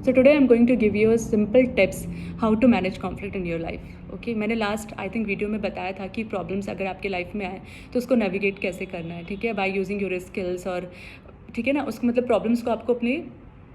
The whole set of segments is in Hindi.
So today I'm going to give you a simple tips how to manage conflict in your life. Okay, मैंने लास्ट आई थिंक वीडियो में बताया था कि प्रॉब्लम्स अगर आपके लाइफ में आए तो उसको नेविगेट कैसे करना है, ठीक है, बाय यूजिंग योर स्किल्स। और ठीक है ना, उसको मतलब प्रॉब्लम्स को आपको अपने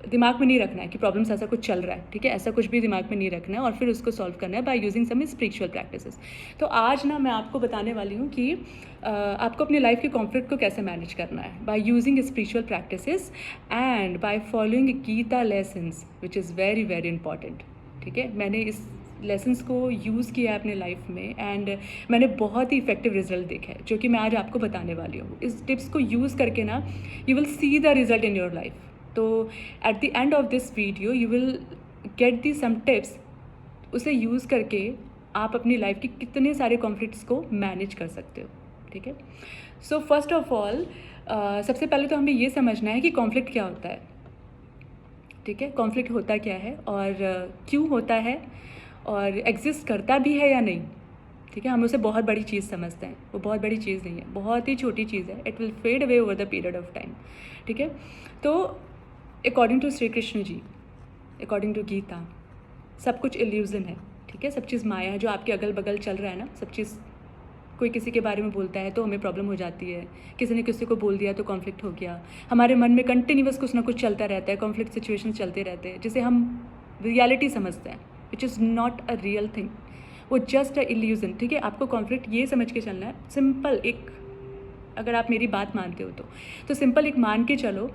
दिमाग में नहीं रखना है कि प्रॉब्लम्स ऐसा कुछ चल रहा है, ठीक है, ऐसा कुछ भी दिमाग में नहीं रखना है और फिर उसको सॉल्व करना है by using some spiritual practices. तो आज ना मैं आपको बताने वाली हूँ कि आपको अपनी लाइफ के कॉन्फ्लिक्ट को कैसे मैनेज करना है by using spiritual practices and by following Gita lessons which is very very important. ठीक है, मैंने इस लेसन्स को यूज़ किया है अपने लाइफ में एंड मैंने बहुत ही इफेक्टिव रिजल्ट देखा है जो कि मैं आज आपको बताने वाली हूँ। इस टिप्स को यूज़ करके ना you will see the result in your life. तो at the end of this video you will get the some tips, उसे यूज़ करके आप अपनी लाइफ के कितने सारे कॉन्फ्लिक्ट्स को मैनेज कर सकते हो। ठीक है, सो फर्स्ट ऑफ ऑल सबसे पहले तो हमें ये समझना है कि कॉन्फ्लिक्ट क्या होता है। ठीक है, कॉन्फ्लिक्ट होता क्या है और क्यों होता है और एग्जिस्ट करता भी है या नहीं। ठीक है, हम उसे बहुत बड़ी चीज़ समझते हैं, वो बहुत बड़ी चीज़ नहीं है, बहुत ही छोटी चीज़ है। It will fade away over the period of time. ठीक है, तो according to Shri Krishna ji, according to Gita, सब कुछ इल्यूज़न है। ठीक है, सब चीज़ माया है, जो आपके अगल बगल चल रहा है ना, सब चीज़। कोई किसी के बारे में बोलता है तो हमें प्रॉब्लम हो जाती है, किसी ने किसी को बोल दिया तो कॉन्फ्लिक्ट हो गया। हमारे मन में कंटिन्यूअस कुछ ना कुछ चलता रहता है, कॉन्फ्लिक्ट सिचुएशन चलते रहते हैं जिसे हम रियलिटी समझते हैं, which is not a real thing, वो जस्ट अ इल्यूज़न। ठीक है, आपको कॉन्फ्लिक्ट ये समझ के चलना है, सिंपल एक, अगर आप मेरी बात मानते हो तो सिंपल एक मान के चलो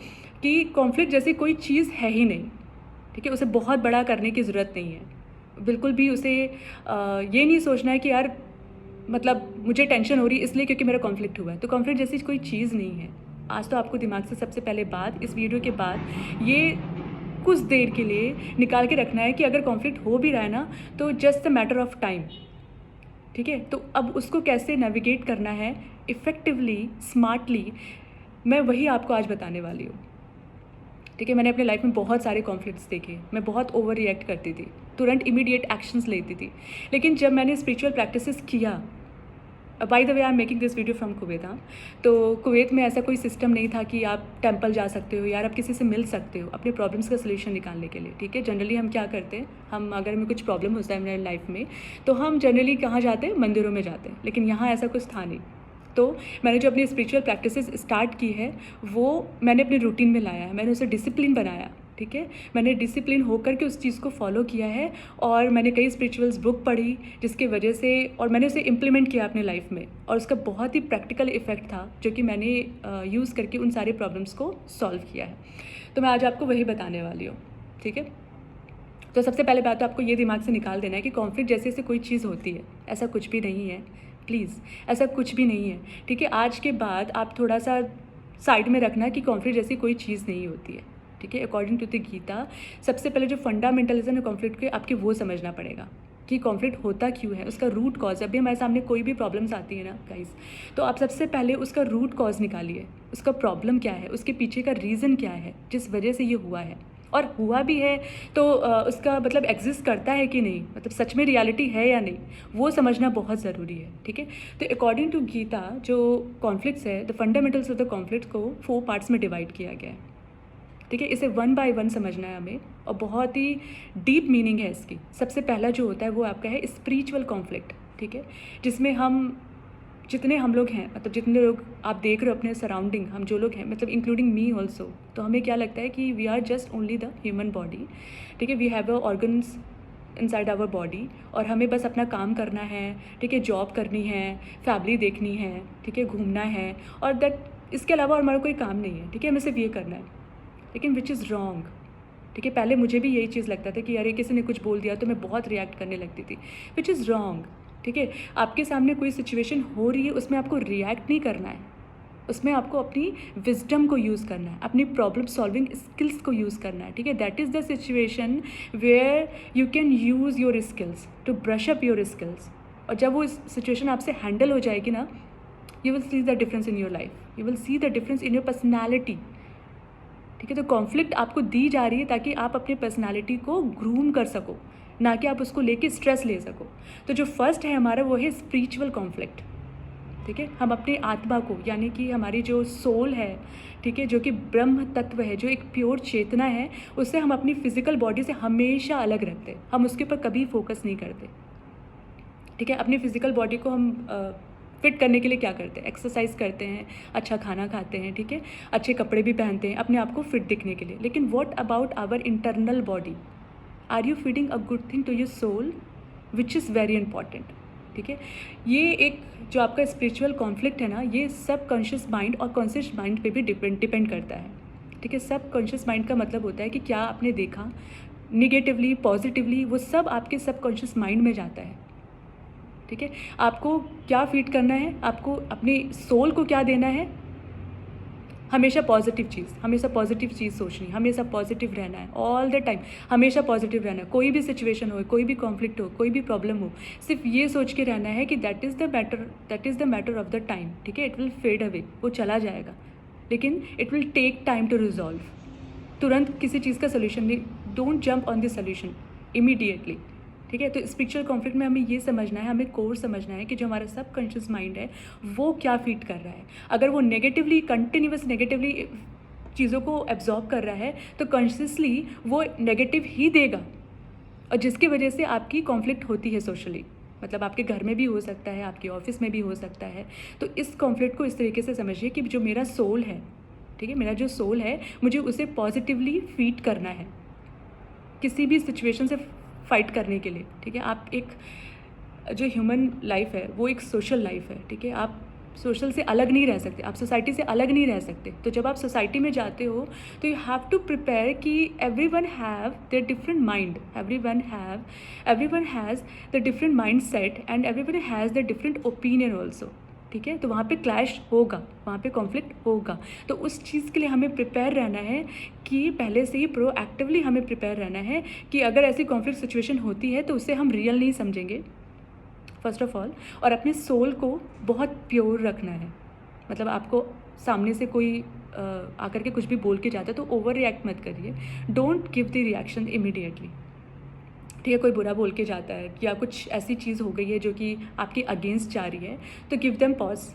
कि कॉन्फ्लिक्ट जैसी कोई चीज़ है ही नहीं। ठीक है, उसे बहुत बड़ा करने की ज़रूरत नहीं है, बिल्कुल भी उसे ये नहीं सोचना है कि यार मतलब मुझे टेंशन हो रही है इसलिए क्योंकि मेरा कॉन्फ्लिक्ट हुआ है। तो कॉन्फ्लिक्ट जैसी कोई चीज़ नहीं है। आज तो आपको दिमाग से सबसे पहले बात, इस वीडियो के बाद ये कुछ देर के लिए निकाल के रखना है कि अगर कॉन्फ्लिक्ट हो भी रहा है ना तो just a matter of time. ठीक है, तो अब उसको कैसे नेविगेट करना है इफ़ेक्टिवली, स्मार्टली, मैं वही आपको आज बताने वाली हूँ। ठीक है, मैंने अपने लाइफ में बहुत सारे कॉन्फ्लिक्ट्स देखे, मैं बहुत ओवर रिएक्ट करती थी, तुरंत इमीडिएट एक्शंस लेती थी। लेकिन जब मैंने स्पिरिचुअल प्रैक्टिसेस किया, by the way I am making this video from Kuwait. हाँ, तो कुवैत में ऐसा कोई सिस्टम नहीं था कि आप टेंपल जा सकते हो, यार आप किसी से मिल सकते हो अपने प्रॉब्लम्स का सोल्यूशन निकालने के लिए। ठीक है, जनरली हम क्या करते हैं, हम अगर हमें कुछ प्रॉब्लम होता है मेरे लाइफ में तो हम जनरली कहाँ जाते हैं, मंदिरों में जाते हैं। लेकिन यहाँ ऐसा कुछ था नहीं। तो मैंने जो अपनी स्पिरिचुअल प्रैक्टिसेस स्टार्ट की है वो मैंने अपने रूटीन में लाया है, मैंने उसे डिसिप्लिन बनाया। ठीक है, मैंने डिसिप्लिन होकर के उस चीज़ को फॉलो किया है और मैंने कई स्पिरिचुअल्स बुक पढ़ी जिसकी वजह से, और मैंने उसे इम्प्लीमेंट किया अपने लाइफ में और उसका बहुत ही प्रैक्टिकल इफेक्ट था जो कि मैंने यूज़ करके उन सारे प्रॉब्लम्स को सॉल्व किया है। तो मैं आज आपको वही बताने वाली हूँ। ठीक है, तो सबसे पहले बात तो आपको ये दिमाग से निकाल देना है कि कॉन्फ्लिक्ट जैसे से कोई चीज़ होती है, ऐसा कुछ भी नहीं है। प्लीज़, ऐसा कुछ भी नहीं है। ठीक है, आज के बाद आप थोड़ा सा साइड में रखना कि कॉन्फ्लिक्ट जैसी कोई चीज़ नहीं होती है। ठीक है, अकॉर्डिंग टू द गीता, सबसे पहले जो फंडामेंटलिज्म है कॉन्फ्लिक्ट के, आपके वो समझना पड़ेगा कि कॉन्फ्लिक्ट होता क्यों है, उसका रूट कॉज। जब भी हमारे सामने कोई भी प्रॉब्लम्स आती है ना गाइस, तो आप सबसे पहले उसका रूट कॉज निकालिए, उसका प्रॉब्लम क्या है, उसके पीछे का रीज़न क्या है जिस वजह से ये हुआ है, और हुआ भी है तो उसका मतलब एग्जिस्ट करता है कि नहीं, मतलब सच में रियलिटी है या नहीं, वो समझना बहुत ज़रूरी है। ठीक है, तो अकॉर्डिंग टू गीता जो कॉन्फ्लिक्ट्स है, the fundamentals of the conflict को 4 पार्ट्स में डिवाइड किया गया है। ठीक है, इसे 1 बाय 1 समझना है हमें और बहुत ही डीप मीनिंग है इसकी। सबसे पहला जो होता है वो आपका है स्पिरिचुअल कॉन्फ्लिक्ट। ठीक है, जिसमें हम जितने हम लोग हैं, मतलब जितने लोग आप देख रहे हो अपने सराउंडिंग, हम जो लोग हैं, मतलब इंक्लूडिंग मी ऑल्सो, तो हमें क्या लगता है कि we are just only the human body. ठीक है, we have a organs inside our body और हमें बस अपना काम करना है। ठीक है, जॉब करनी है, फैमिली देखनी है, ठीक है, घूमना है, और दैट, इसके अलावा हमारा कोई काम नहीं है। ठीक है, हमें सिर्फ ये करना है, लेकिन विच इज़ रॉन्ग। ठीक है, पहले मुझे भी यही चीज़ लगता था कि यार किसी ने कुछ बोल दिया तो मैं बहुत रिएक्ट करने लगती थी, विच इज़ रॉन्ग। ठीक है, आपके सामने कोई सिचुएशन हो रही है, उसमें आपको रिएक्ट नहीं करना है, उसमें आपको अपनी विजडम को यूज़ करना है, अपनी प्रॉब्लम सॉल्विंग स्किल्स को यूज़ करना है। ठीक है, that is the situation where you can use your skills to brush up your skills. और जब वो सिचुएशन आपसे हैंडल हो जाएगी ना, you will see the difference in your life, you will see the difference in your personality. ठीक है, तो कॉन्फ्लिक्ट आपको दी जा रही है ताकि आप अपनी पर्सनालिटी को ग्रूम कर सको, ना कि आप उसको लेके स्ट्रेस ले सको। तो जो फर्स्ट है हमारा वो है स्पिरिचुअल कॉन्फ्लिक्ट। ठीक है। हम अपनी आत्मा को, यानी कि हमारी जो सोल है, ठीक है, जो कि ब्रह्म तत्व है, जो एक प्योर चेतना है, उससे हम अपनी फिजिकल बॉडी से हमेशा अलग रखते हैं। हम उसके ऊपर कभी फोकस नहीं करते, ठीक है। अपनी फिजिकल बॉडी को हम फिट करने के लिए क्या करते हैं? एक्सरसाइज करते हैं, अच्छा खाना खाते हैं, ठीक है, अच्छे कपड़े भी पहनते हैं अपने आप को फिट दिखने के लिए। लेकिन what about our internal body? Are you feeding a good thing to your soul, which is very important, ठीक है। ये एक जो आपका स्पिरिचुअल कॉन्फ्लिक्ट है ना, ये सब कॉन्शियस माइंड और कॉन्शियस माइंड पे भी डिपेंड करता है, ठीक है। सब कॉन्शियस माइंड का मतलब होता है कि क्या आपने देखा, निगेटिवली पॉजिटिवली, वो सब आपके सब कॉन्शियस माइंड में जाता है, ठीक है। आपको क्या फीड करना है, आपको अपनी सोल को क्या देना है? हमेशा पॉजिटिव चीज़ सोचनी, हमेशा पॉजिटिव रहना है ऑल द टाइम, हमेशा पॉजिटिव रहना है। कोई भी सिचुएशन हो, कोई भी कॉन्फ्लिक्ट हो, कोई भी प्रॉब्लम हो, सिर्फ ये सोच के रहना है कि that is the matter of the time, ठीक है। इट विल फेड अवे, वो चला जाएगा, लेकिन it will take time to resolve. तुरंत किसी चीज़ का सोल्यूशन नहीं, don't jump on the solution immediately, ठीक है। तो स्पिरिचुअल कॉन्फ्लिक्ट में हमें ये समझना है, हमें कोर समझना है कि जो हमारा सब कॉन्शियस माइंड है वो क्या फीड कर रहा है। अगर वो नेगेटिवली, कंटिन्यूस नेगेटिवली चीज़ों को एब्जॉर्ब कर रहा है तो कॉन्शियसली वो नेगेटिव ही देगा, और जिसकी वजह से आपकी कॉन्फ्लिक्ट होती है सोशली। मतलब आपके घर में भी हो सकता है, आपके ऑफिस में भी हो सकता है। तो इस कॉन्फ्लिक्ट को इस तरीके से समझिए कि जो मेरा सोल है, ठीक है, मेरा जो सोल है, मुझे उसे पॉजिटिवली फीड करना है किसी भी सिचुएशन से फाइट करने के लिए, ठीक है। आप एक जो ह्यूमन लाइफ है वो एक सोशल लाइफ है, ठीक है। आप सोशल से अलग नहीं रह सकते, आप सोसाइटी से अलग नहीं रह सकते। तो जब आप सोसाइटी में जाते हो तो यू हैव टू प्रिपेयर कि everyone have their different mind, everyone has the different mind set and everyone has the different opinion also, ठीक है। तो वहाँ पे क्लैश होगा, वहाँ पे कॉन्फ्लिक्ट होगा। तो उस चीज़ के लिए हमें प्रिपेयर रहना है कि पहले से ही प्रोएक्टिवली हमें प्रिपेयर रहना है कि अगर ऐसी कॉन्फ्लिक्ट सिचुएशन होती है तो उसे हम रियल नहीं समझेंगे फर्स्ट ऑफ ऑल, और अपने सोल को बहुत प्योर रखना है। मतलब आपको सामने से कोई आकर के कुछ भी बोल के जाता है तो ओवर रिएक्ट मत करिए, don't give the reaction immediately, ठीक है। कोई बुरा बोल के जाता है या कुछ ऐसी चीज़ हो गई है जो कि आपके अगेंस्ट जा रही है, तो गिव देम पॉज,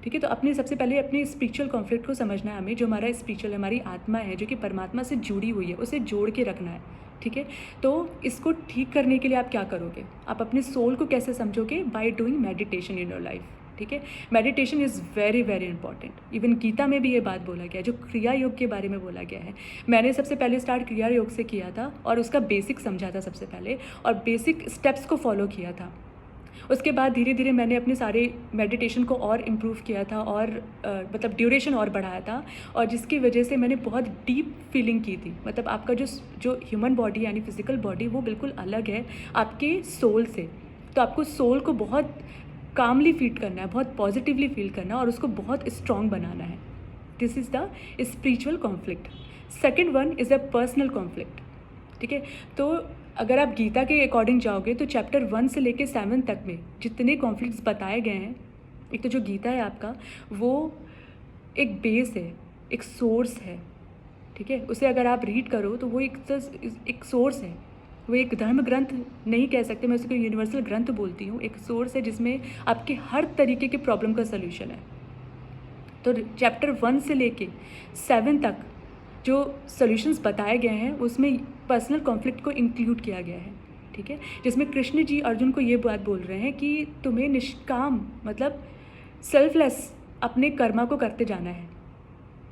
ठीक है। तो अपने सबसे पहले अपने स्पिरिचुअल कॉन्फ्लिक्ट को समझना है हमें। जो हमारा स्पिरिचुअल, हमारी आत्मा है जो कि परमात्मा से जुड़ी हुई है, उसे जोड़ के रखना है, ठीक है। तो इसको ठीक करने के लिए आप क्या करोगे? आप अपने सोल को कैसे समझोगे? By doing meditation in your life, ठीक है। Meditation is very very important. Even Gita में भी ये बात बोला गया है, जो क्रिया योग के बारे में बोला गया है। मैंने सबसे पहले स्टार्ट क्रिया योग से किया था और उसका बेसिक समझा था सबसे पहले, और बेसिक स्टेप्स को फॉलो किया था। उसके बाद धीरे धीरे मैंने अपने सारे मेडिटेशन को और इम्प्रूव किया था और मतलब ड्यूरेशन और बढ़ाया था, और जिसकी वजह से मैंने बहुत डीप फीलिंग की थी। मतलब आपका जो ह्यूमन बॉडी यानी फिजिकल बॉडी, वो बिल्कुल अलग है आपके सोल से। तो आपको सोल को बहुत कामली फील करना है, बहुत पॉजिटिवली फील करना है और उसको बहुत स्ट्रॉन्ग बनाना है। This is the spiritual conflict. Second one is a personal conflict, ठीक है। तो अगर आप गीता के अकॉर्डिंग जाओगे तो चैप्टर 1 से लेकर 7 तक में जितने कॉन्फ्लिक्ट्स बताए गए हैं, एक तो जो गीता है आपका, वो एक बेस है, एक सोर्स है, ठीक है। उसे अगर आप रीड करो तो वो एक सोर्स है, वो एक धर्म ग्रंथ नहीं कह सकते, मैं उसको यूनिवर्सल ग्रंथ बोलती हूँ। एक सोर्स है जिसमें आपके हर तरीके के प्रॉब्लम का सल्यूशन है। तो चैप्टर 1 से लेके 7 तक जो सॉल्यूशंस बताए गए हैं उसमें पर्सनल कॉन्फ्लिक्ट को इंक्लूड किया गया है, ठीक है। जिसमें कृष्ण जी अर्जुन को ये बात बोल रहे हैं कि तुम्हें निष्काम, मतलब सेल्फलेस अपने कर्मा को करते जाना है,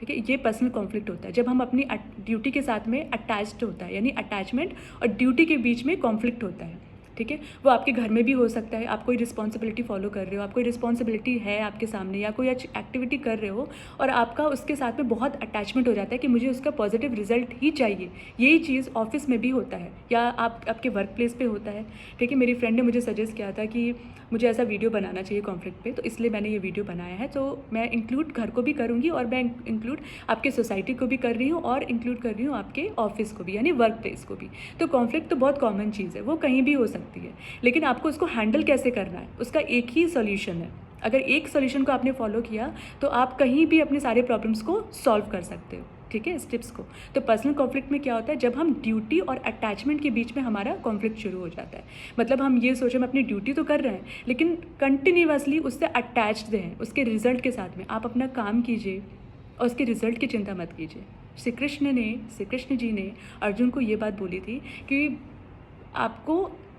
ठीक है। ये पर्सनल कॉन्फ्लिक्ट होता है जब हम अपनी ड्यूटी के साथ में अटैच्ड होता है, यानी अटैचमेंट और ड्यूटी के बीच में कॉन्फ्लिक्ट होता है, ठीक है। वो आपके घर में भी हो सकता है, आप कोई रिस्पॉन्सिबिलिटी फॉलो कर रहे हो, आप कोई रिस्पॉन्सिबिलिटी है आपके सामने या कोई एक्टिविटी कर रहे हो और आपका उसके साथ में बहुत अटैचमेंट हो जाता है कि मुझे उसका पॉजिटिव रिजल्ट ही चाहिए। यही चीज़ ऑफिस में भी होता है या आपके वर्क प्लेस पे होता है, ठीक है। मेरी फ्रेंड ने मुझे सजेस्ट किया था कि मुझे ऐसा वीडियो बनाना चाहिए कॉन्फ्लिक्ट पे, तो इसलिए मैंने ये वीडियो बनाया है। तो मैं इंक्लूड घर को भी करूँगी और मैं इंक्लूड आपके सोसाइटी को भी कर रही हूँ और इंक्लूड कर रही हूँ आपके ऑफिस को भी, यानी वर्क प्लेस को भी। तो कॉन्फ्लिक्ट तो बहुत कॉमन चीज़ है, वो कहीं भी हो सकती है, लेकिन आपको उसको हैंडल कैसे करना है उसका एक ही सॉल्यूशन है। अगर एक सॉल्यूशन को आपने फॉलो किया तो आप कहीं भी अपने सारे प्रॉब्लम्स को सॉल्व कर सकते हो, ठीक है, इस टिप्स को। तो पर्सनल कॉन्फ्लिक्ट में क्या होता है, जब हम ड्यूटी और अटैचमेंट के बीच में हमारा कॉन्फ्लिक्ट शुरू हो जाता है। मतलब हम ये सोच रहे हैं अपनी ड्यूटी तो कर रहे हैं, लेकिन कंटिन्यूअसली उससे अटैच्ड हैं, उसके रिजल्ट के साथ में। आप अपना काम कीजिए और उसके रिजल्ट की चिंता मत कीजिए। श्री कृष्ण जी ने अर्जुन को ये बात बोली थी कि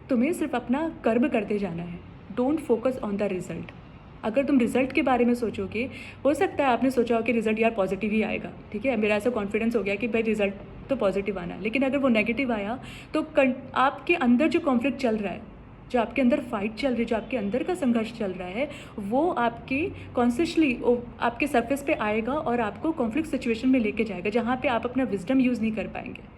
तुम्हें सिर्फ अपना कर्म करते जाना है, don't focus on the result. अगर तुम रिजल्ट के बारे में सोचोगे, हो सकता है आपने सोचा हो कि रिजल्ट यार पॉजिटिव ही आएगा, ठीक है, मेरा ऐसा कॉन्फिडेंस हो गया कि भाई रिजल्ट तो पॉजिटिव आना है, लेकिन अगर वो नेगेटिव आया तो आपके अंदर जो कॉन्फ्लिक्ट चल रहा है, जो आपके अंदर फाइट चल रही है, जो आपके अंदर का संघर्ष चल रहा है, वो आपके कॉन्शियसली आपके सरफेस पे आएगा और आपको कॉन्फ्लिक्ट सिचुएशन में लेके जाएगा, जहाँ पे आप अपना विजडम यूज़ नहीं कर पाएंगे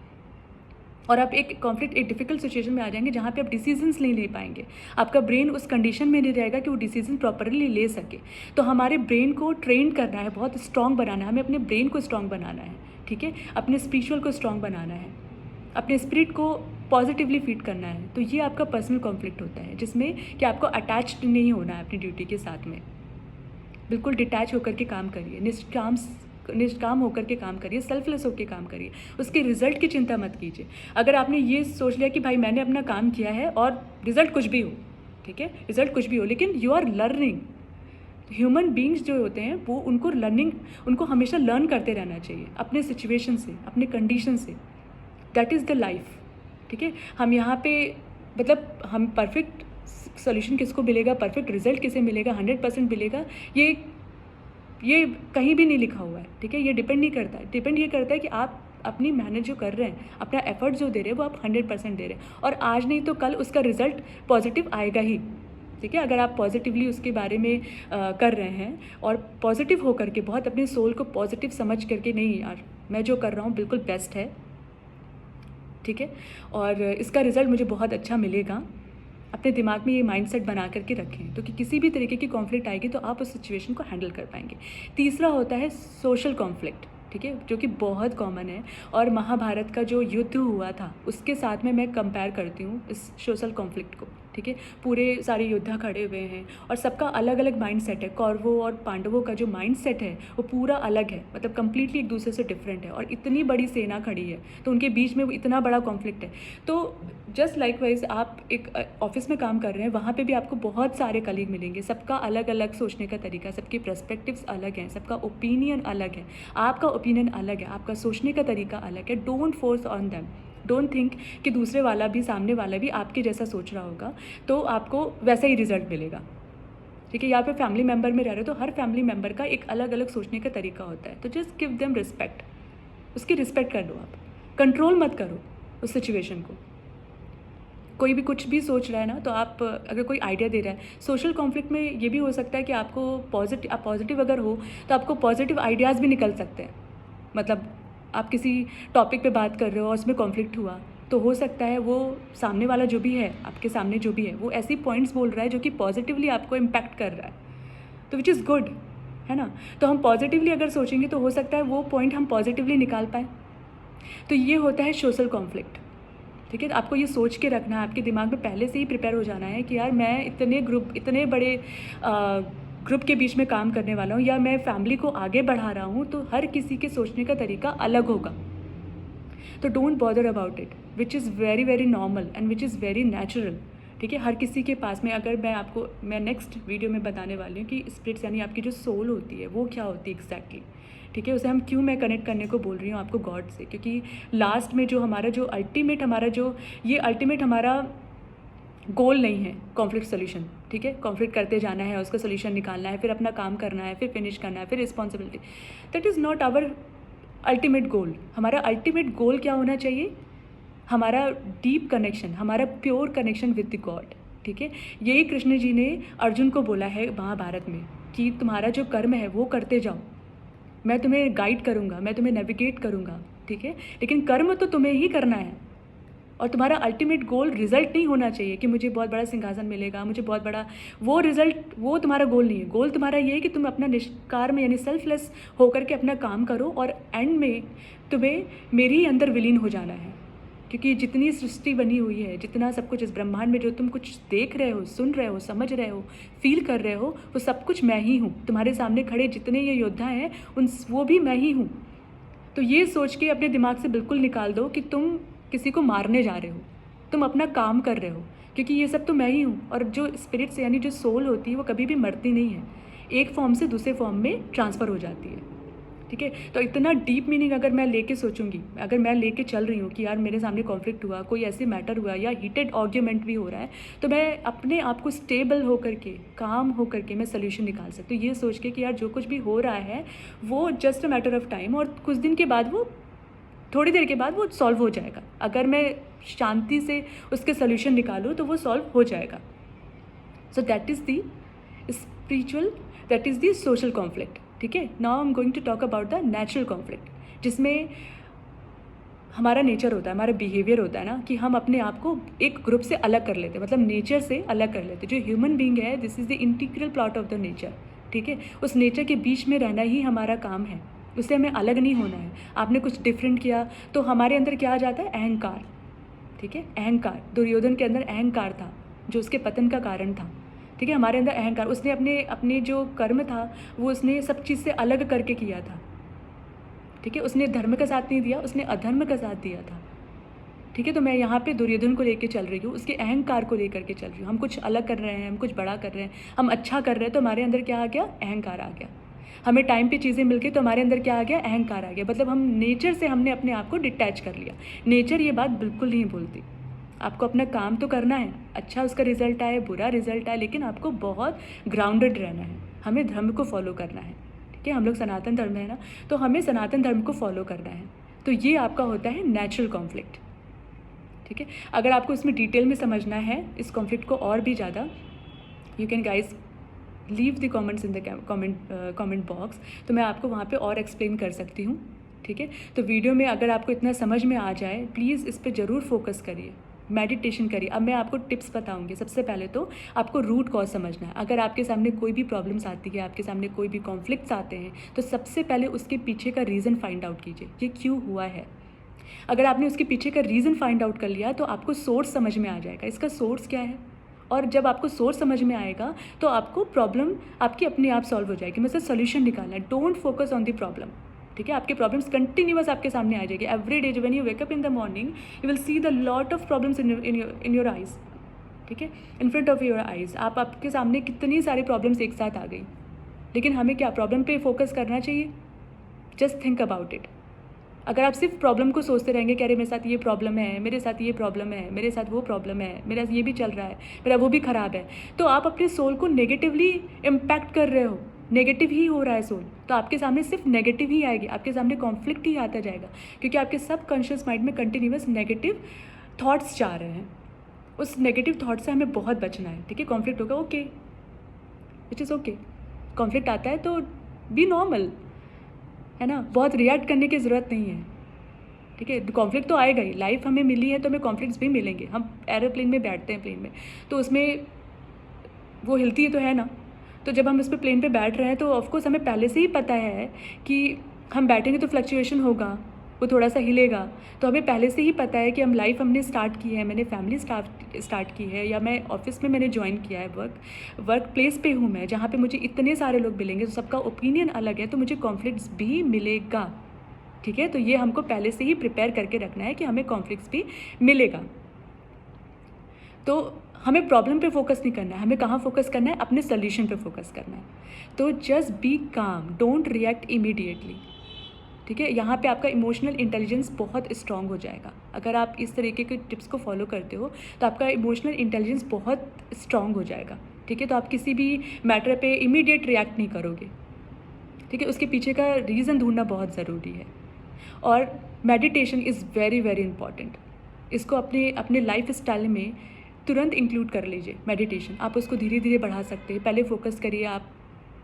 और आप एक डिफिकल्ट सिचुएशन में आ जाएंगे जहाँ पे आप डिसीजंस नहीं ले पाएंगे। आपका ब्रेन उस कंडीशन में नहीं रहेगा कि वो डिसीजन प्रॉपरली ले सके। तो हमारे ब्रेन को ट्रेन करना है, बहुत स्ट्रॉन्ग बनाना है, हमें अपने ब्रेन को स्ट्रॉन्ग बनाना है, ठीक है, अपने स्पिरिचुअल को स्ट्रॉन्ग बनाना है, अपने स्पिरिट को पॉजिटिवली फीड करना है। तो ये आपका पर्सनल कॉन्फ्लिक्ट होता है, जिसमें कि आपको अटैच्ड नहीं होना है अपनी ड्यूटी के साथ में। बिल्कुल डिटैच होकर के काम करिए, निष्काम होकर के काम करिए, सेल्फलेस होकर काम करिए, उसके रिजल्ट की चिंता मत कीजिए। अगर आपने ये सोच लिया कि भाई मैंने अपना काम किया है और रिजल्ट कुछ भी हो, ठीक है, रिजल्ट कुछ भी हो, लेकिन you are learning. Human beings जो होते हैं वो उनको हमेशा लर्न करते रहना चाहिए अपने सिचुएशन से, अपने कंडीशन से। दैट इज़ द लाइफ, ठीक है। हम यहाँ पे मतलब हम परफेक्ट सोल्यूशन किसको मिलेगा, परफेक्ट रिजल्ट किसे मिलेगा, 100% मिलेगा, ये कहीं भी नहीं लिखा हुआ है, ठीक है। ये डिपेंड नहीं करता है, डिपेंड ये करता है कि आप अपनी मेहनत जो कर रहे हैं, अपना एफर्ट जो दे रहे हैं, वो आप 100% दे रहे हैं, और आज नहीं तो कल उसका रिजल्ट पॉजिटिव आएगा ही, ठीक है। अगर आप पॉजिटिवली उसके बारे में कर रहे हैं और पॉजिटिव होकर के, बहुत अपने सोल को पॉजिटिव समझ करके, नहीं यार मैं जो कर रहा हूँ बिल्कुल बेस्ट है, ठीक है, और इसका रिज़ल्ट मुझे बहुत अच्छा मिलेगा। अपने दिमाग में ये माइंडसेट बना करके रखें, तो कि किसी भी तरीके की कॉन्फ्लिक्ट आएगी तो आप उस सिचुएशन को हैंडल कर पाएंगे। तीसरा होता है सोशल कॉन्फ्लिक्ट, ठीक है, जो कि बहुत कॉमन है, और महाभारत का जो युद्ध हुआ था उसके साथ में मैं कंपेयर करती हूँ इस सोशल कॉन्फ्लिक्ट को, ठीक है। पूरे सारे योद्धा खड़े हुए हैं और सबका अलग अलग माइंड सेट है। कौरवों और पांडवों का जो माइंड सेट है वो पूरा अलग है, मतलब कंप्लीटली एक दूसरे से डिफरेंट है, और इतनी बड़ी सेना खड़ी है तो उनके बीच में वो इतना बड़ा कॉन्फ्लिक्ट है। तो जस्ट लाइकवाइज आप एक ऑफिस में काम कर रहे हैं, वहाँ पे भी आपको बहुत सारे कलीग मिलेंगे, सबका अलग अलग सोचने का तरीका, सबके पर्सपेक्टिव्स अलग हैं, सबका ओपिनियन अलग है, आपका ओपिनियन अलग है, आपका सोचने का तरीका अलग है। Don't force on them, don't think कि दूसरे वाला भी, सामने वाला भी आपके जैसा सोच रहा होगा तो आपको वैसा ही रिजल्ट मिलेगा, ठीक है। यहाँ पे फैमिली मेम्बर में रह रहे हो तो हर फैमिली मेम्बर का एक अलग अलग सोचने का तरीका होता है, तो जस्ट गिव देम रिस्पेक्ट, उसकी रिस्पेक्ट कर लो, आप कंट्रोल मत करो उस सिचुएशन को। कोई भी कुछ भी सोच रहा है ना, तो आप अगर कोई आइडिया दे रहा है, सोशल कॉन्फ्लिक्ट में ये भी हो सकता है कि आपको पॉजिटिव अगर हो तो आपको पॉजिटिव आइडियाज़ भी निकल सकते हैं। मतलब आप किसी टॉपिक पे बात कर रहे हो और उसमें कॉन्फ्लिक्ट हुआ, तो हो सकता है वो सामने वाला जो भी है, आपके सामने जो भी है, वो ऐसी पॉइंट्स बोल रहा है जो कि पॉजिटिवली आपको इम्पैक्ट कर रहा है, तो विच इज़ गुड, है ना। तो हम पॉजिटिवली अगर सोचेंगे तो हो सकता है वो पॉइंट हम पॉजिटिवली निकाल पाए। तो ये होता है सोशल कॉन्फ्लिक्ट, ठीक है। आपको ये सोच के रखना है, आपके दिमाग में पहले से ही प्रिपेयर हो जाना है कि यार मैं इतने बड़े ग्रुप के बीच में काम करने वाला हूँ, या मैं फैमिली को आगे बढ़ा रहा हूँ, तो हर किसी के सोचने का तरीका अलग होगा। तो don't bother about it, which is very very normal and which is very natural, ठीक है। हर किसी के पास में, अगर मैं नेक्स्ट वीडियो में बताने वाली हूँ कि स्पिरिट्स यानी आपकी जो सोल होती है वो क्या होती है एग्जैक्टली, ठीक है। उसे हम क्यों मैं कनेक्ट करने को बोल रही हूँ आपको गॉड से, क्योंकि लास्ट में जो अल्टीमेट हमारा गोल नहीं है कॉन्फ्लिक्ट सोल्यूशन, ठीक है। कॉन्फ्लिक्ट करते जाना है, उसका सोल्यूशन निकालना है, फिर अपना काम करना है, फिर फिनिश करना है, फिर responsibility, that is not our ultimate goal. हमारा अल्टीमेट गोल क्या होना चाहिए, हमारा डीप कनेक्शन, हमारा pure connection with the God, ठीक है। यही कृष्ण जी ने अर्जुन को बोला है महाभारत में कि तुम्हारा जो कर्म है वो करते जाओ, मैं तुम्हें गाइड करूँगा, मैं तुम्हें नेविगेट करूँगा, ठीक है, लेकिन कर्म तो तुम्हें ही करना है। और तुम्हारा अल्टीमेट गोल रिजल्ट नहीं होना चाहिए कि मुझे बहुत बड़ा सिंहासन मिलेगा, मुझे बहुत बड़ा वो रिजल्ट, वो तुम्हारा गोल नहीं है। गोल तुम्हारा ये है कि तुम अपना निष्काम यानी सेल्फलेस होकर के अपना काम करो, और एंड में तुम्हें मेरे ही अंदर विलीन हो जाना है। क्योंकि जितनी सृष्टि बनी हुई है, जितना सब कुछ इस ब्रह्मांड में जो तुम कुछ देख रहे हो, सुन रहे हो, समझ रहे हो, फील कर रहे हो, वो सब कुछ मैं ही हूँ। तुम्हारे सामने खड़े जितने ये योद्धा हैं वो भी मैं ही हूँ। तो ये सोच के अपने दिमाग से बिल्कुल निकाल दो कि तुम किसी को मारने जा रहे हो, तुम अपना काम कर रहे हो, क्योंकि ये सब तो मैं ही हूँ। और जो स्पिरिट्स यानी जो सोल होती है वो कभी भी मरती नहीं है, एक फॉर्म से दूसरे फॉर्म में ट्रांसफ़र हो जाती है। ठीक है, तो इतना डीप मीनिंग अगर मैं लेके सोचूंगी, अगर मैं लेके चल रही हूँ कि यार मेरे सामने कॉन्फ्लिक्ट हुआ, कोई ऐसे मैटर हुआ या हीटेड आर्ग्यूमेंट भी हो रहा है, तो मैं अपने आप को स्टेबल होकर के, काम होकर के मैं सोल्यूशन निकाल सकती हूँ, ये सोच के कि यार जो कुछ भी हो रहा है वो just a matter of time, और कुछ दिन के बाद वो, थोड़ी देर के बाद वो सॉल्व हो जाएगा। अगर मैं शांति से उसके सोल्यूशन निकालूँ तो वो सॉल्व हो जाएगा। So that is the spiritual, that is the social conflict. ठीक है, now I am going to talk about the natural conflict, जिसमें हमारा नेचर होता है, हमारा बिहेवियर होता है ना, कि हम अपने आप को एक ग्रुप से अलग कर लेते हैं, मतलब नेचर से अलग कर लेते हैं। जो ह्यूमन बीइंग है, this is the integral part of the nature. ठीक है, उस नेचर के बीच में रहना ही हमारा काम है, उससे हमें अलग नहीं होना है। आपने कुछ डिफरेंट किया तो हमारे अंदर क्या आ जाता है, अहंकार। ठीक है, अहंकार, दुर्योधन के अंदर अहंकार था जो उसके पतन का कारण था। ठीक है, हमारे अंदर अहंकार, उसने अपने अपने जो कर्म था वो उसने सब चीज़ से अलग करके किया था। ठीक है, उसने धर्म का साथ नहीं दिया, उसने अधर्म का साथ दिया था। ठीक है, तो मैं यहाँ पे दुर्योधन को लेकर चल रही हूँ, उसके अहंकार को लेकर के चल रही हूँ। हम कुछ अलग कर रहे हैं, हम कुछ बड़ा कर रहे हैं, हम अच्छा कर रहे हैं, तो हमारे अंदर क्या आ गया, अहंकार आ गया। हमें टाइम पे चीज़ें मिल गई तो हमारे अंदर क्या आ गया, अहंकार आ गया। मतलब हम नेचर से हमने अपने आप को डिटैच कर लिया। नेचर ये बात बिल्कुल नहीं बोलती, आपको अपना काम तो करना है, अच्छा उसका रिजल्ट आए, बुरा रिजल्ट आए, लेकिन आपको बहुत ग्राउंडेड रहना है। हमें धर्म को फॉलो करना है। ठीक है, हम लोग सनातन धर्म है ना, तो हमें सनातन धर्म को फॉलो करना है। तो ये आपका होता है नेचुरल कॉन्फ्लिक्ट। ठीक है, अगर आपको इसमें डिटेल में समझना है इस कॉन्फ्लिक्ट को और भी ज़्यादा, you can guys leave the comments in the comment box, तो मैं आपको वहाँ पे और एक्सप्लेन कर सकती हूँ। ठीक है, तो वीडियो में अगर आपको इतना समझ में आ जाए, प्लीज़ इस पर ज़रूर फोकस करिए, मेडिटेशन करिए। अब मैं आपको टिप्स बताऊंगी। सबसे पहले तो आपको रूट कॉज समझना है। अगर आपके सामने कोई भी प्रॉब्लम्स आती है, आपके सामने कोई भी कॉन्फ्लिक्ट्स आते हैं, तो सबसे पहले उसके पीछे का रीज़न फाइंड आउट कीजिए, ये क्यों हुआ है। अगर आपने उसके पीछे का रीज़न फाइंड आउट कर लिया तो आपको सोर्स समझ में आ जाएगा, इसका सोर्स क्या है। और जब आपको सोर्स समझ में आएगा तो आपको प्रॉब्लम आपकी अपने आप सॉल्व हो जाएगी। मतलब सोल्यूशन निकालना है, don't focus on the problem. ठीक है, आपके प्रॉब्लम्स कंटिन्यूअस आपके सामने आ जाएगी। Every day when you wake up in the morning, you will see the lot of problems in your eyes. ठीक है, in front of your eyes आपके सामने कितनी सारी प्रॉब्लम्स एक साथ आ गई, लेकिन हमें क्या प्रॉब्लम पे फोकस करना चाहिए। Just think about it. अगर आप सिर्फ प्रॉब्लम को सोचते रहेंगे कि अरे मेरे साथ ये प्रॉब्लम है, मेरे साथ ये प्रॉब्लम है, मेरे साथ वो प्रॉब्लम है, मेरा ये भी चल रहा है, मेरा वो भी ख़राब है, तो आप अपने सोल को नेगेटिवली इम्पैक्ट कर रहे हो। नेगेटिव ही हो रहा है सोल, तो आपके सामने सिर्फ नेगेटिव ही आएगी, आपके सामने कॉन्फ्लिक्ट ही आता जाएगा, क्योंकि आपके सबकॉन्शियस माइंड में कंटिन्यूस नेगेटिव थॉट्स जा रहे हैं। उस नेगेटिव थॉट से हमें बहुत बचना है। ठीक है, कॉन्फ्लिक्ट होगा, okay, it is okay. Conflict आता है तो बी नॉर्मल, है ना, बहुत रिएक्ट करने की ज़रूरत नहीं है। ठीक है, कॉन्फ्लिक्ट तो आएगा ही, लाइफ हमें मिली है तो हमें कॉन्फ्लिक्ट्स भी मिलेंगे। हम एरोप्लेन में बैठते हैं, प्लेन में, तो उसमें वो हिलती है तो है ना, तो जब हम उस पर प्लेन पे बैठ रहे हैं तो ऑफकोर्स हमें पहले से ही पता है कि हम बैठेंगे तो फ्लक्चुएशन होगा, वो थोड़ा सा हिलेगा। तो हमें पहले से ही पता है कि हम लाइफ हमने स्टार्ट की है, मैंने फैमिली स्टार्ट की है, या मैं ऑफिस में मैंने ज्वाइन किया है, वर्क प्लेस पे हूँ मैं, जहाँ पे मुझे इतने सारे लोग मिलेंगे, तो सबका ओपिनियन अलग है, तो मुझे कॉन्फ्लिक्ट्स भी मिलेगा। ठीक है, तो ये हमको पहले से ही प्रिपेयर करके रखना है कि हमें कॉन्फ्लिक्ट्स भी मिलेगा। तो हमें प्रॉब्लम पे फोकस नहीं करना है, हमें कहाँ फोकस करना है, अपने सोल्यूशन पे फोकस करना है। तो जस्ट बी काम, डोंट रिएक्ट इमीडिएटली। ठीक है, यहाँ पे आपका इमोशनल इंटेलिजेंस बहुत स्ट्रांग हो जाएगा। अगर आप इस तरीके के टिप्स को फॉलो करते हो तो आपका इमोशनल इंटेलिजेंस बहुत स्ट्रांग हो जाएगा। ठीक है, तो आप किसी भी मैटर पे इमीडिएट रिएक्ट नहीं करोगे। ठीक है, उसके पीछे का रीज़न ढूंढना बहुत ज़रूरी है। और meditation is very very important. इसको अपने अपने लाइफ स्टाइल में तुरंत इंक्लूड कर लीजिए। मेडिटेशन आप उसको धीरे धीरे बढ़ा सकते हैं। पहले फोकस करिए,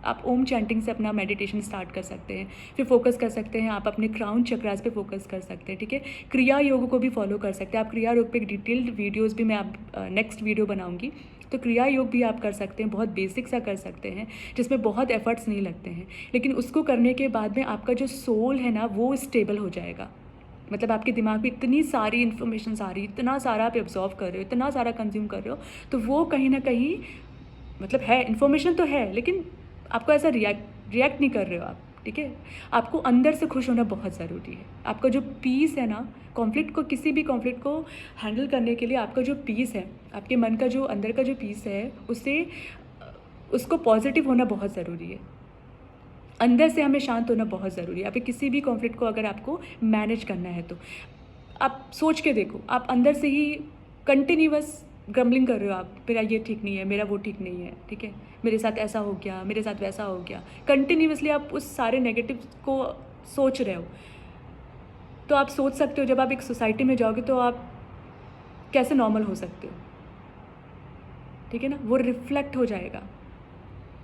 आप ओम चैंटिंग से अपना मेडिटेशन स्टार्ट कर सकते हैं, फिर फोकस कर सकते हैं आप अपने क्राउन चक्रास पे फोकस कर सकते हैं। ठीक है, क्रिया योग को भी फॉलो कर सकते हैं आप। क्रिया योग पे एक डिटेल्ड वीडियोस भी मैं आप नेक्स्ट वीडियो बनाऊंगी, तो क्रिया योग भी आप कर सकते हैं, बहुत बेसिक सा कर सकते हैं, जिसमें बहुत एफर्ट्स नहीं लगते हैं। लेकिन उसको करने के बाद में आपका जो सोल है ना, वो स्टेबल हो जाएगा। मतलब आपके दिमाग में इतनी सारी इन्फॉर्मेशन आ रही, इतना सारा आप एब्जॉर्व कर रहे हो, इतना सारा कंज्यूम कर रहे हो, तो वो कहीं ना कहीं मतलब है, इन्फॉर्मेशन तो है, लेकिन आपको ऐसा रिएक्ट नहीं कर रहे हो आप। ठीक है। आपको अंदर से खुश होना बहुत ज़रूरी है। आपका जो पीस है ना, कॉन्फ्लिक्ट को, किसी भी कॉन्फ्लिक्ट को हैंडल करने के लिए आपका जो पीस है, आपके मन का जो अंदर का जो पीस है, उसको पॉजिटिव होना बहुत ज़रूरी है। अंदर से हमें शांत होना बहुत ज़रूरी है। अभी किसी भी कॉन्फ्लिक्ट को अगर आपको मैनेज करना है तो आप सोच के देखो, आप अंदर से ही कंटिन्यूअस ग्रम्बलिंग कर रहे हो, आप मेरा ये ठीक नहीं है, मेरा वो ठीक नहीं है, ठीक है, मेरे साथ ऐसा हो गया, मेरे साथ वैसा हो गया, कंटिन्यूअसली आप उस सारे नेगेटिव को सोच रहे हो। तो आप सोच सकते हो, जब आप एक सोसाइटी में जाओगे तो आप कैसे नॉर्मल हो सकते हो, ठीक है ना। वो रिफ्लेक्ट हो जाएगा।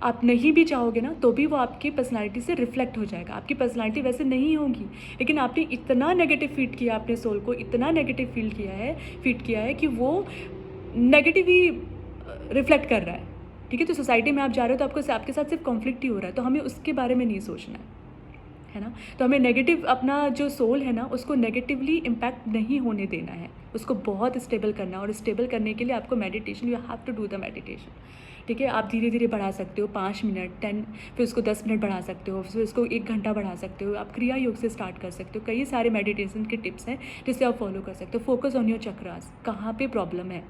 आप नहीं भी चाहोगे ना तो भी वो आपकी पर्सनालिटी से रिफ्लेक्ट हो जाएगा। आपकी पर्सनालिटी वैसे नहीं होगी, लेकिन आपने इतना नेगेटिव फीड किया, अपने सोल को इतना नेगेटिव फीड किया है कि वो नेगेटिव ही रिफ्लेक्ट कर रहा है, ठीक है। तो सोसाइटी में आप जा रहे हो तो आपके साथ सिर्फ कॉन्फ्लिक्ट ही हो रहा है, तो हमें उसके बारे में नहीं सोचना है ना। तो हमें नेगेटिव, अपना जो सोल है ना, उसको नेगेटिवली इम्पैक्ट नहीं होने देना है, उसको बहुत स्टेबल करना है। और स्टेबल करने के लिए आपको meditation, you have to do the meditation, ठीक है। आप धीरे धीरे बढ़ा सकते हो, 5 मिनट, 10, फिर उसको 10 मिनट बढ़ा सकते हो, फिर उसको 1 घंटा बढ़ा सकते हो। आप क्रिया योग से स्टार्ट कर सकते हो। कई सारे मेडिटेशन के टिप्स हैं जिससे आप फॉलो कर सकते हो। फोकस ऑन योर चक्रास, कहाँ पे प्रॉब्लम है,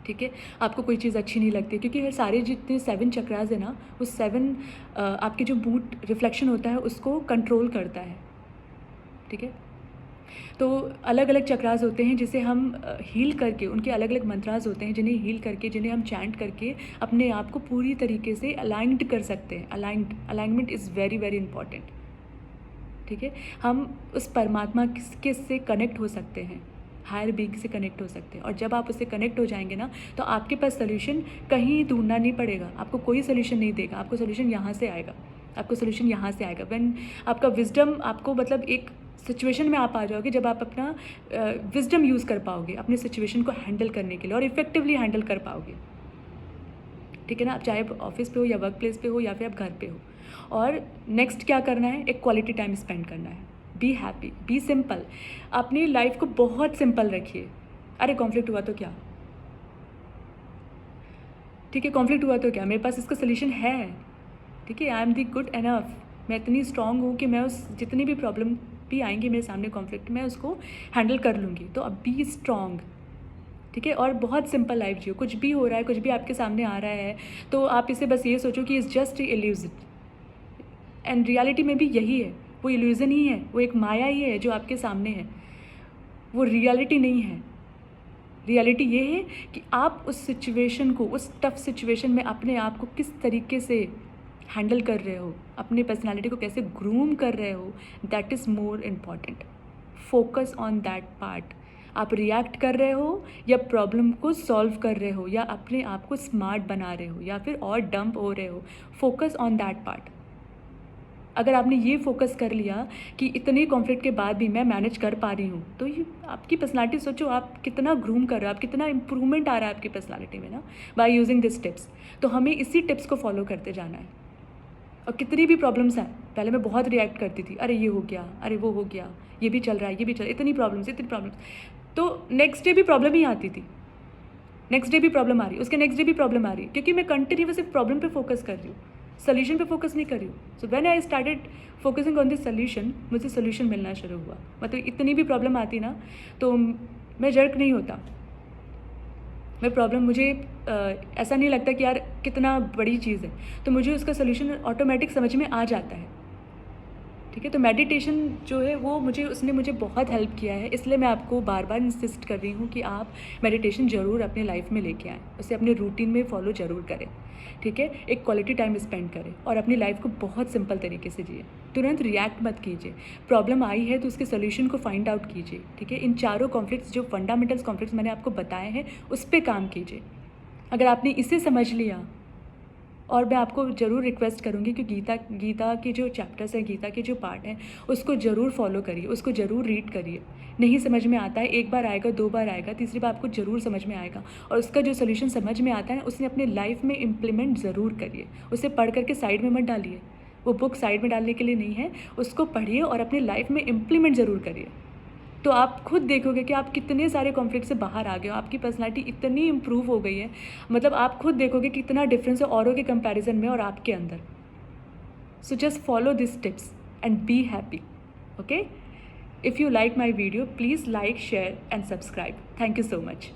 ठीक है। आपको कोई चीज़ अच्छी नहीं लगती, क्योंकि सारे जितने 7 चक्रास है ना, वो 7 आपके जो मूड रिफ्लेक्शन होता है उसको कंट्रोल करता है, ठीक है। तो अलग अलग चक्रास होते हैं जिसे हम हील करके, उनके अलग अलग मंत्रास होते हैं जिन्हें हील करके, जिन्हें हम चैंट करके अपने आप को पूरी तरीके से अलाइंड कर सकते हैं। Alignment is very very important, ठीक है। हम उस परमात्मा के से कनेक्ट हो सकते हैं, हायर बीइंग से कनेक्ट हो सकते हैं। और जब आप उससे कनेक्ट हो जाएंगे ना, तो आपके पास सोल्यूशन कहीं ढूंढना नहीं पड़ेगा। आपको कोई सोल्यूशन नहीं देगा, आपको सोल्यूशन यहाँ से आएगा, आपको सोल्यूशन यहाँ से आएगा। व्हेन आपका विजडम, आपको मतलब एक सिचुएशन में आप आ जाओगे जब आप अपना विजडम यूज़ कर पाओगे अपने सिचुएशन को हैंडल करने के लिए, और इफेक्टिवली हैंडल कर पाओगे, ठीक है ना। आप चाहे ऑफिस पे हो या वर्क प्लेस पे हो या फिर आप घर पे हो। और नेक्स्ट क्या करना है, एक क्वालिटी टाइम स्पेंड करना है। बी हैप्पी, बी सिंपल, अपनी लाइफ को बहुत सिंपल रखिए। अरे कॉन्फ्लिक्ट हुआ तो क्या, ठीक है, कॉन्फ्लिक्ट हुआ तो क्या, मेरे पास इसका सोल्यूशन है, ठीक है। I am the good enough, मैं इतनी स्ट्रांग हूँ कि मैं उस जितनी भी प्रॉब्लम भी आएंगी मेरे सामने कॉन्फ्लिक्ट, मैं उसको हैंडल कर लूँगी। तो अब बी स्ट्रांग, ठीक है। और बहुत सिंपल लाइफ जियो। कुछ भी हो रहा है, कुछ भी आपके सामने आ रहा है, तो आप इसे बस ये सोचो कि it's just illusion, and reality में भी यही है, वो इल्यूजन ही है, वो एक माया ही है जो आपके सामने है, वो रियलिटी नहीं है। रियलिटी ये है कि आप उस सिचुएशन को, उस टफ सिचुएशन में अपने आप को किस तरीके से हैंडल कर रहे हो, अपनी पर्सनालिटी को कैसे ग्रूम कर रहे हो, that is more important. Focus on that part. आप रिएक्ट कर रहे हो या प्रॉब्लम को सॉल्व कर रहे हो, या अपने आप को स्मार्ट बना रहे हो, या फिर और डंप हो रहे हो। Focus on that part. अगर आपने ये फोकस कर लिया कि इतने कॉन्फ्लिक्ट के बाद भी मैं मैनेज कर पा रही हूँ, तो ये आपकी पर्सनालिटी, सोचो आप कितना ग्रूम कर रहे हो, आप कितना इंप्रूवमेंट आ रहा है आपकी पर्सनालिटी में ना, बाय यूजिंग दिस टिप्स। तो हमें इसी टिप्स को फॉलो करते जाना है। और कितनी भी प्रॉब्लम्स हैं, पहले मैं बहुत रिएक्ट करती थी, अरे ये हो गया, अरे वो हो गया, ये भी चल रहा है, ये भी चल रहा है, इतनी प्रॉब्लम्स, तो नेक्स्ट डे भी प्रॉब्लम ही आती थी, नेक्स्ट डे भी प्रॉब्लम आ रही है, उसके नेक्स्ट डे भी प्रॉब्लम आ रही है, क्योंकि मैं कंटिन्यूस सिर्फ प्रॉब्लम पे फोकस कर रही हूँ, सोल्यूशन पे फोकस नहीं कर रही हूँ। So when I started focusing on this solution, मुझे सोल्यूशन मिलना शुरू हुआ। मतलब इतनी भी प्रॉब्लम आती ना, तो मैं जर्क नहीं होता, मैं प्रॉब्लम, मुझे ऐसा नहीं लगता कि यार कितना बड़ी चीज़ है, तो मुझे उसका सोल्यूशन ऑटोमेटिक समझ में आ जाता है, ठीक है। तो मेडिटेशन जो है वो उसने मुझे बहुत हेल्प किया है, इसलिए मैं आपको बार बार इंसिस्ट कर रही हूँ कि आप मेडिटेशन ज़रूर अपने लाइफ में लेके आएँ, उसे अपने रूटीन में फॉलो ज़रूर करें, ठीक है। एक क्वालिटी टाइम स्पेंड करें और अपनी लाइफ को बहुत सिंपल तरीके से जिए। तुरंत रिएक्ट मत कीजिए, प्रॉब्लम आई है तो उसके सोल्यूशन को फाइंड आउट कीजिए, ठीक है। इन चारों कॉन्फ्लिक्ट्स, जो फंडामेंटल्स कॉन्फ्लिक्ट्स मैंने आपको बताए हैं, उस पर काम कीजिए। अगर आपने इसे समझ लिया, और मैं आपको ज़रूर रिक्वेस्ट करूँगी कि गीता के जो चैप्टर्स हैं, गीता के जो पार्ट हैं, उसको ज़रूर फॉलो करिए, उसको ज़रूर रीड करिए। नहीं समझ में आता है, एक बार आएगा, 2 बार आएगा, तीसरी बार आपको ज़रूर समझ में आएगा, और उसका जो सोल्यूशन समझ में आता है उसने अपने लाइफ में इम्प्लीमेंट ज़रूर करिए। उसे पढ़ करके साइड में मत डालिए, वो बुक साइड में डालने के लिए नहीं है, उसको पढ़िए और अपनी लाइफ में इम्प्लीमेंट ज़रूर करिए। तो आप खुद देखोगे कि आप कितने सारे कॉन्फ्लिक्ट से बाहर आ गए हो, आपकी पर्सनालिटी इतनी इम्प्रूव हो गई है, मतलब आप खुद देखोगे कितना डिफरेंस है औरों के कंपैरिजन में और आपके अंदर, So just follow these tips and be happy. Okay? If you like my video, please like, share and subscribe. Thank you so much.